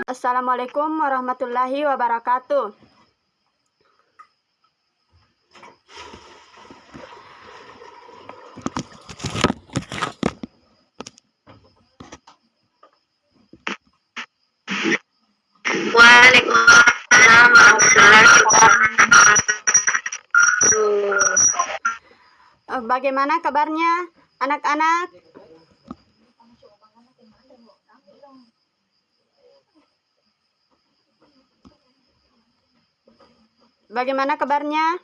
Assalamualaikum warahmatullahi wabarakatuh. Waalaikumsalam warahmatullahi wabarakatuh. Bagaimana kabarnya anak-anak? Bagaimana kabarnya?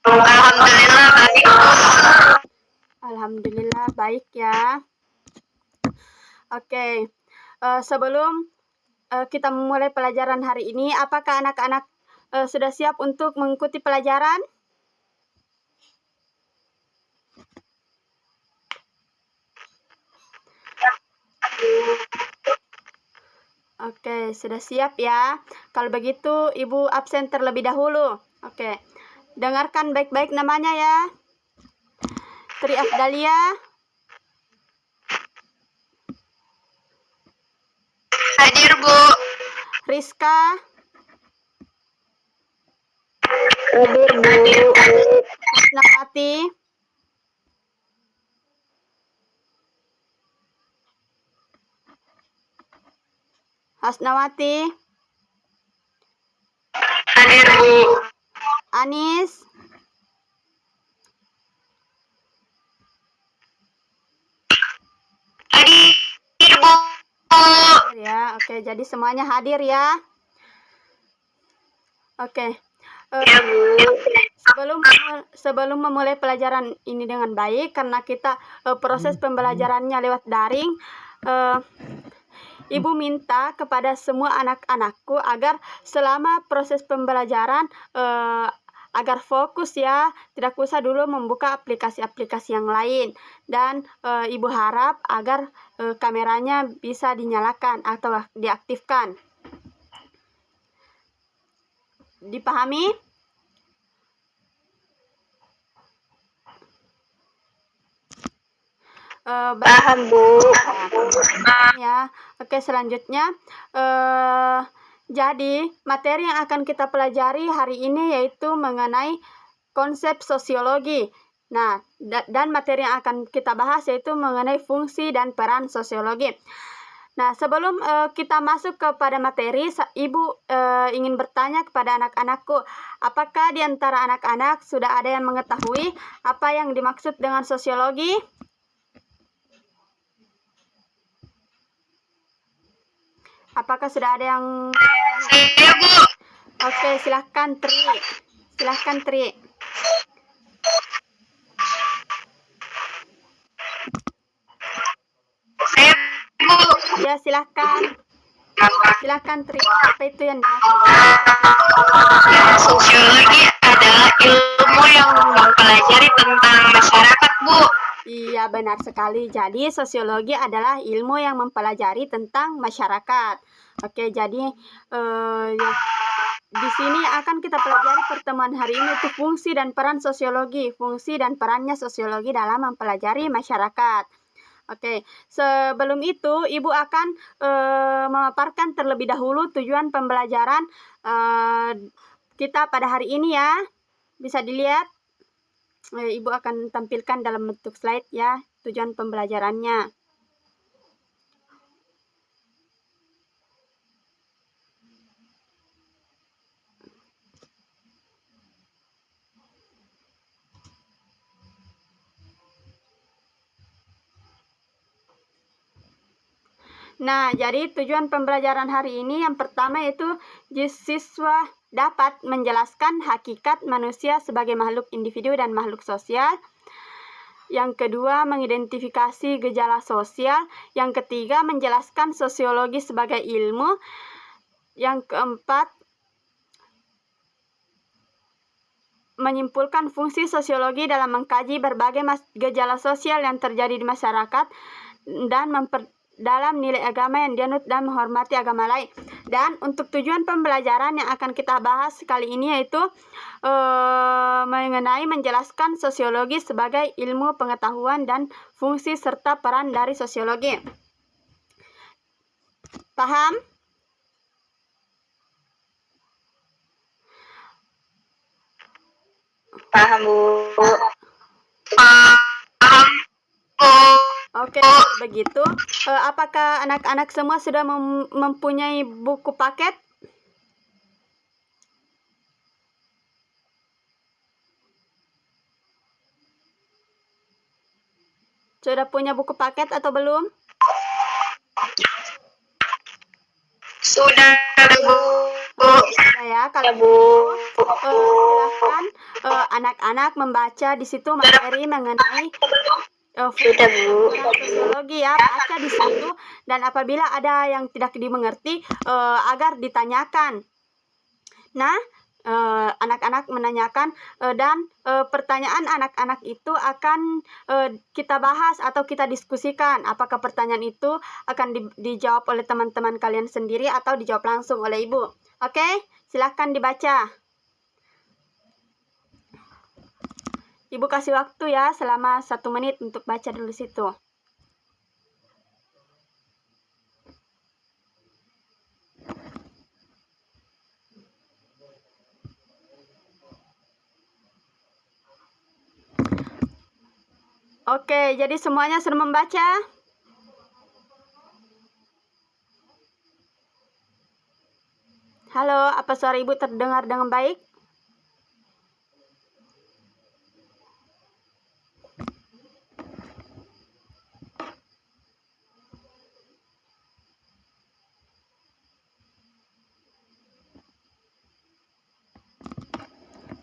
Alhamdulillah baik. Alhamdulillah baik ya. Oke, sebelum kita memulai pelajaran hari ini, apakah anak-anak sudah siap untuk mengikuti pelajaran? Oke, sudah siap ya. Kalau begitu, Ibu absen terlebih dahulu. Oke, dengarkan baik-baik namanya ya. Tri Afdalia. Hadir, Bu. Rizka. Hadir, Bu. Nawati. Hasnawati. Hadir, Bu. Anis. Hadir, Bu. Hadir ya. Oke, jadi semuanya hadir ya. Oke. Ya, Bu. Sebelum memulai pelajaran ini dengan baik, karena kita proses pembelajarannya lewat daring, Ibu minta kepada semua anak-anakku agar selama proses pembelajaran agar fokus ya, tidak usah dulu membuka aplikasi-aplikasi yang lain, dan Ibu harap agar kameranya bisa dinyalakan atau diaktifkan. Dipahami? Paham, Bu. Ya, oke, selanjutnya jadi materi yang akan kita pelajari hari ini yaitu mengenai konsep sosiologi. Nah, dan materi yang akan kita bahas yaitu mengenai fungsi dan peran sosiologi. Nah, sebelum kita masuk kepada materi, Ibu ingin bertanya kepada anak-anakku, apakah di antara anak-anak sudah ada yang mengetahui apa yang dimaksud dengan sosiologi? Apakah sudah ada yang... Saya, Bu. Oke, silahkan Tri. Silahkan Tri. Saya, Bu. Ya, silahkan. Silahkan Tri. Apa itu yang dimaksud? Sosiologi adalah ilmu yang mempelajari tentang masyarakat, Bu. Iya, benar sekali. Jadi, sosiologi adalah ilmu yang mempelajari tentang masyarakat. Oke, jadi di sini akan kita pelajari pertemuan hari ini itu fungsi dan peran sosiologi. Fungsi dan perannya sosiologi dalam mempelajari masyarakat. Oke, sebelum itu Ibu akan memaparkan terlebih dahulu tujuan pembelajaran kita pada hari ini ya. Bisa dilihat. Ibu akan tampilkan dalam bentuk slide ya, tujuan pembelajarannya. Nah, jadi tujuan pembelajaran hari ini yang pertama yaitu siswa dapat menjelaskan hakikat manusia sebagai makhluk individu dan makhluk sosial. Yang kedua, mengidentifikasi gejala sosial. Yang ketiga, menjelaskan sosiologi sebagai ilmu. Yang keempat, menyimpulkan fungsi sosiologi dalam mengkaji berbagai gejala sosial yang terjadi di masyarakat dan dalam nilai agama yang dianut dan menghormati agama lain. Dan untuk tujuan pembelajaran yang akan kita bahas kali ini yaitu mengenai menjelaskan sosiologi sebagai ilmu pengetahuan dan fungsi serta peran dari sosiologi. Paham? Paham, Bu. Paham, Bu. Oke, begitu. Apakah anak-anak semua sudah mempunyai buku paket? Sudah punya buku paket atau belum? Sudah, Bu. Sudah ya, kalau Bu. silahkan anak-anak membaca di situ materi mengenai Sudah, Bu. sosiologi ya, baca di situ, dan apabila ada yang tidak dimengerti agar ditanyakan. Nah, anak-anak menanyakan dan pertanyaan anak-anak itu akan kita bahas atau kita diskusikan. Apakah pertanyaan itu akan dijawab oleh teman-teman kalian sendiri atau dijawab langsung oleh Ibu. Oke, silahkan dibaca. Ibu kasih waktu ya selama 1 menit untuk baca dulu situ. Oke, jadi semuanya sudah membaca? Halo, apa suara Ibu terdengar dengan baik?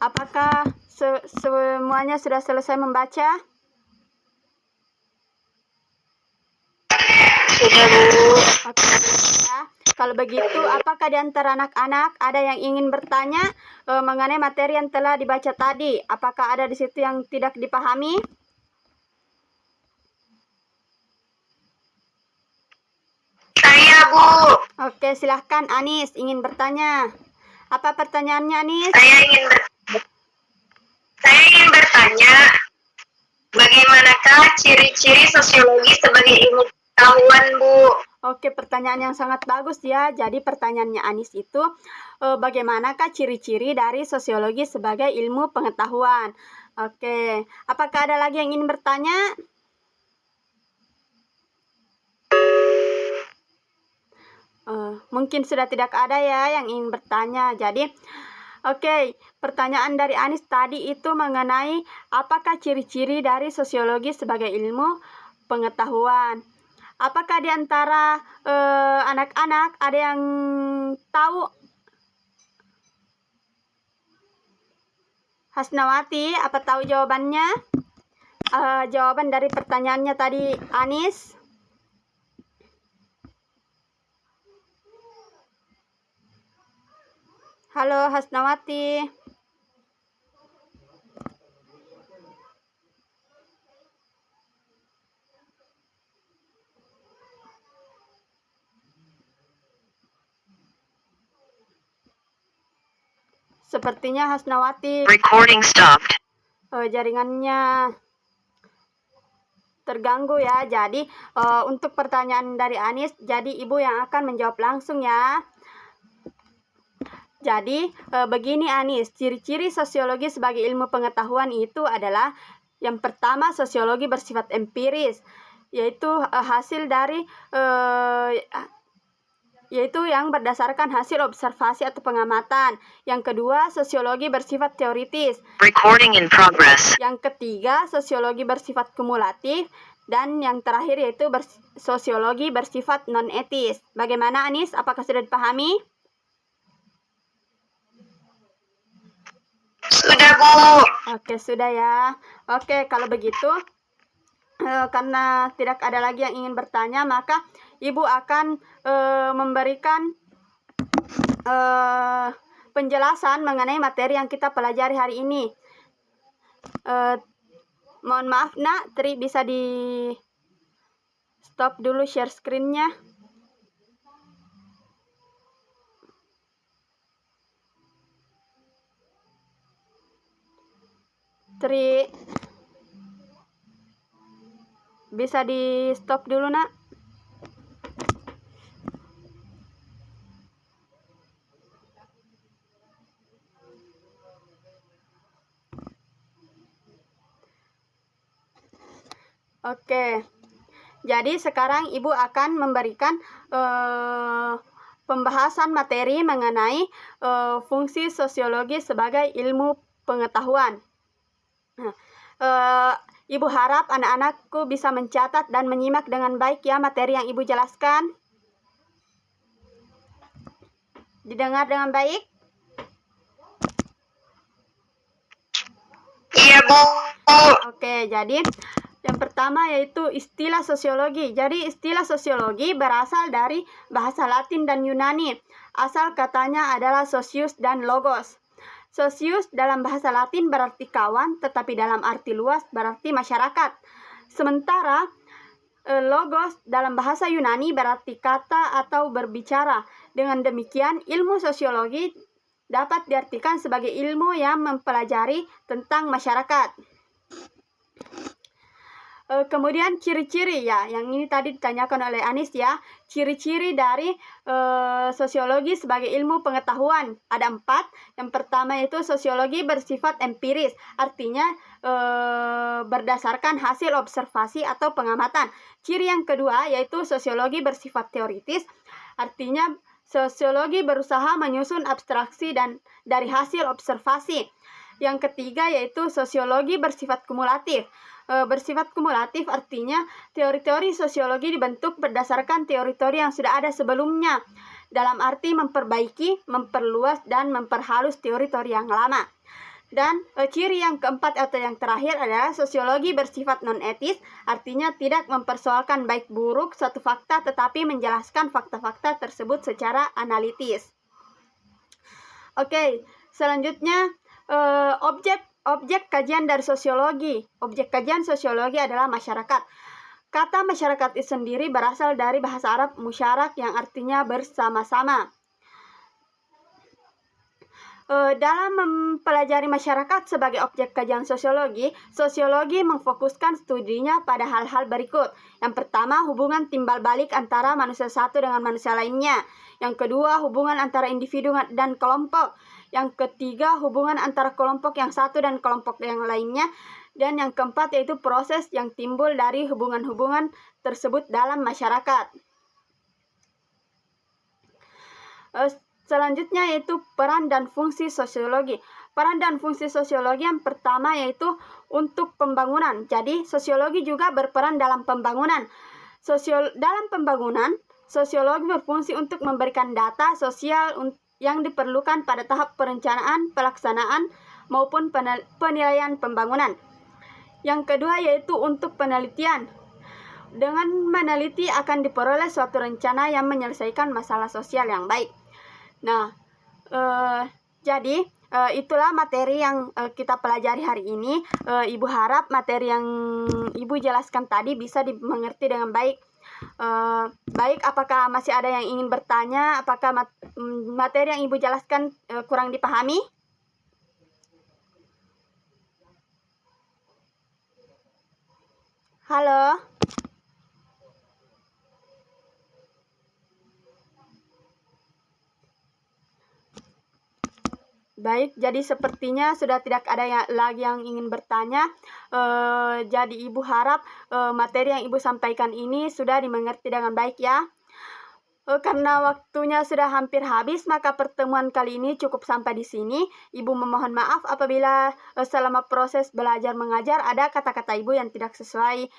Apakah semuanya sudah selesai membaca? Sudah, Bu. Oke, ya. Kalau begitu, apakah di antara anak-anak ada yang ingin bertanya mengenai materi yang telah dibaca tadi? Apakah ada di situ yang tidak dipahami? Saya, Bu. Oke, silahkan Anis ingin bertanya. Apa pertanyaannya, Anis? Saya ingin bertanya, bagaimanakah ciri-ciri sosiologi sebagai ilmu pengetahuan, Bu? Oke, pertanyaan yang sangat bagus ya. Jadi pertanyaannya Anis itu, bagaimanakah ciri-ciri dari sosiologi sebagai ilmu pengetahuan? Oke, apakah ada lagi yang ingin bertanya? Mungkin sudah tidak ada ya yang ingin bertanya. Jadi, oke, pertanyaan dari Anis tadi itu mengenai apakah ciri-ciri dari sosiologi sebagai ilmu pengetahuan. Apakah di antara anak-anak ada yang tahu? Hasnawati, apa tahu jawabannya? Jawaban dari pertanyaannya tadi Anis? Halo Hasnawati. Sepertinya Hasnawati Recording stopped. Jaringannya terganggu ya. Jadi untuk pertanyaan dari Anis, jadi Ibu yang akan menjawab langsung ya. Jadi begini Anis, ciri-ciri sosiologi sebagai ilmu pengetahuan itu adalah yang pertama, sosiologi bersifat empiris, yaitu hasil dari yaitu yang berdasarkan hasil observasi atau pengamatan. Yang kedua, sosiologi bersifat teoritis. Recording in progress. Yang ketiga, sosiologi bersifat kumulatif. Dan yang terakhir yaitu sosiologi bersifat non-etis. Bagaimana Anis? Apakah sudah dipahami? Sudah, Bu. Oke, sudah ya. Oke, kalau begitu, karena tidak ada lagi yang ingin bertanya, maka Ibu akan memberikan penjelasan mengenai materi yang kita pelajari hari ini. Mohon maaf Nak, Tri bisa di stop dulu share screen-nya. Tri, bisa di stop dulu nak? Oke, jadi sekarang Ibu akan memberikan pembahasan materi mengenai fungsi sosiologi sebagai ilmu pengetahuan. Nah, Ibu harap anak-anakku bisa mencatat dan menyimak dengan baik ya materi yang Ibu jelaskan. Didengar dengan baik? Iya, Bu. Oke, jadi yang pertama yaitu istilah sosiologi. Jadi istilah sosiologi berasal dari bahasa Latin dan Yunani. Asal katanya adalah socius dan logos. Socius dalam bahasa Latin berarti kawan, tetapi dalam arti luas berarti masyarakat. Sementara logos dalam bahasa Yunani berarti kata atau berbicara. Dengan demikian, ilmu sosiologi dapat diartikan sebagai ilmu yang mempelajari tentang masyarakat. Kemudian ciri-ciri ya, yang ini tadi ditanyakan oleh Anis ya. Ciri-ciri dari sosiologi sebagai ilmu pengetahuan ada 4. Yang pertama itu sosiologi bersifat empiris, artinya berdasarkan hasil observasi atau pengamatan. Ciri yang kedua yaitu sosiologi bersifat teoritis, artinya sosiologi berusaha menyusun abstraksi dan dari hasil observasi. Yang ketiga yaitu sosiologi bersifat kumulatif. Bersifat kumulatif artinya teori-teori sosiologi dibentuk berdasarkan teori-teori yang sudah ada sebelumnya, dalam arti memperbaiki, memperluas, dan memperhalus teori-teori yang lama. Dan ciri yang keempat atau yang terakhir adalah sosiologi bersifat non-etis, artinya tidak mempersoalkan baik buruk suatu fakta tetapi menjelaskan fakta-fakta tersebut secara analitis. Oke, selanjutnya objek kajian dari sosiologi. Objek kajian sosiologi adalah masyarakat. Kata masyarakat itu sendiri berasal dari bahasa Arab musyarak yang artinya bersama-sama. Dalam mempelajari masyarakat sebagai objek kajian sosiologi, sosiologi memfokuskan studinya pada hal-hal berikut. Yang pertama, hubungan timbal balik antara manusia satu dengan manusia lainnya. Yang kedua, hubungan antara individu dan kelompok. Yang ketiga, hubungan antara kelompok yang satu dan kelompok yang lainnya. Dan yang keempat yaitu proses yang timbul dari hubungan-hubungan tersebut dalam masyarakat. Selanjutnya yaitu peran dan fungsi sosiologi. Peran dan fungsi sosiologi yang pertama yaitu untuk pembangunan. Jadi sosiologi juga berperan dalam pembangunan. Dalam pembangunan, sosiologi berfungsi untuk memberikan data sosial yang diperlukan pada tahap perencanaan, pelaksanaan, maupun penilaian pembangunan. Yang kedua yaitu untuk penelitian. Dengan meneliti akan diperoleh suatu rencana yang menyelesaikan masalah sosial yang baik. Nah, jadi itulah materi yang kita pelajari hari ini. Ibu harap materi yang Ibu jelaskan tadi bisa dimengerti dengan baik. Baik, apakah masih ada yang ingin bertanya? Apakah materi yang Ibu jelaskan kurang dipahami? Halo? Baik, jadi sepertinya sudah tidak ada lagi yang ingin bertanya. Jadi Ibu harap materi yang Ibu sampaikan ini sudah dimengerti dengan baik ya. Karena waktunya sudah hampir habis, maka pertemuan kali ini cukup sampai di sini. Ibu memohon maaf apabila selama proses belajar mengajar ada kata-kata Ibu yang tidak sesuai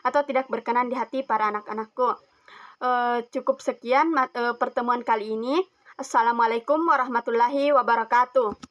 atau tidak berkenan di hati para anak-anakku. Cukup sekian pertemuan kali ini. Assalamualaikum warahmatullahi wabarakatuh.